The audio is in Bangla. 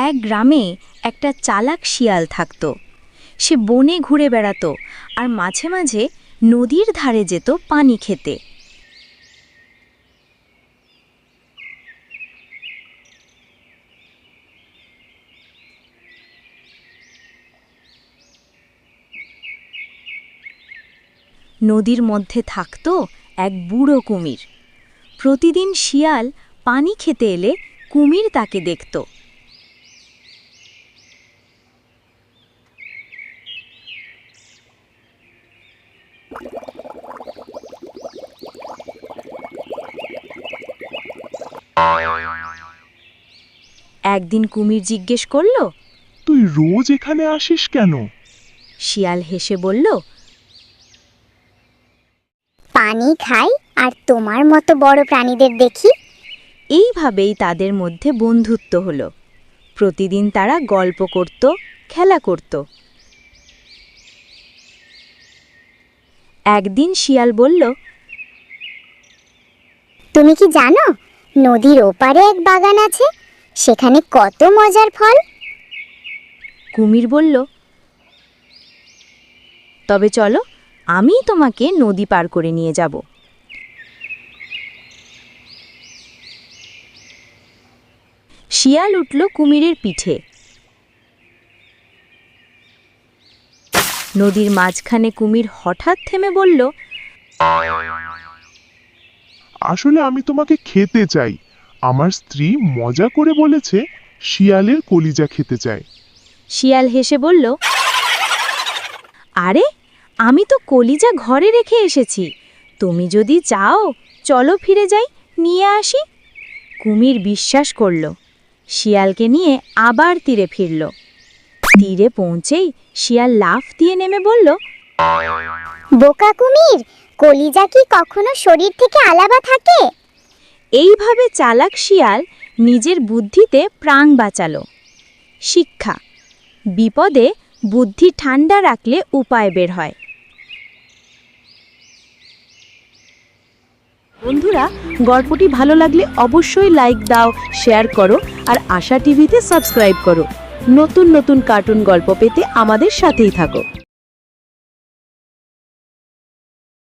এক গ্রামে একটা চালাক শিয়াল থাকত। সে বনে ঘুরে বেড়াতো আর মাঝে মাঝে নদীর ধারে যেত পানি খেতে। নদীর মধ্যে থাকত এক বুড়ো কুমির। প্রতিদিন শিয়াল পানি খেতে এলে কুমির তাকে দেখত। একদিন কুমির জিজ্ঞেস করল, তুই রোজ এখানে আসিস কেন? শিয়াল হেসে বলল, পানি খাই আর তোমার মতো বড় প্রাণীদের দেখি। এইভাবেই তাদের মধ্যে বন্ধুত্ব হলো। প্রতিদিন তারা গল্প করত, খেলা করত। একদিন শিয়াল বলল, তুমি কি জানো নদীর ওপারে এক বাগান আছে, সেখানে কত মজার ফল। কুমির বলল, তবে চলো, আমিই তোমাকে নদী পার করে নিয়ে যাব। শিয়াল উঠল কুমিরের পিঠে। নদীর মাঝখানে কুমির হঠাৎ থেমে বলল, আসলে আমি তোমাকে খেতে চাই। আমার স্ত্রী মজা করে বলেছে শিয়ালের কলিজা খেতে চায়। শিয়াল হেসে বলল, আরে, আমি তো কলিজা ঘরে রেখে এসেছি। তুমি যদি চাও চলো ফিরে যাই, নিয়ে আসি। কুমির বিশ্বাস করল। শিয়ালকে নিয়ে আবার তীরে ফিরল। তীরে পৌঁছেই শিয়াল লাফ দিয়ে নেমে বলল, বোকা কুমির, কলিজা কি কখনো শরীর থেকে আলাদা থাকে? এইভাবে চালাক শিয়াল নিজের বুদ্ধিতে প্রাণ বাঁচালো। শিক্ষা: বিপদে বুদ্ধি ঠান্ডা রাখলে উপায় বের হয়। বন্ধুরা, গল্পটি ভালো লাগলে অবশ্যই লাইক দাও, শেয়ার করো আর আশা টিভিতে সাবস্ক্রাইব করো। নতুন নতুন কার্টুন গল্প পেতে আমাদের সাথেই থাকো।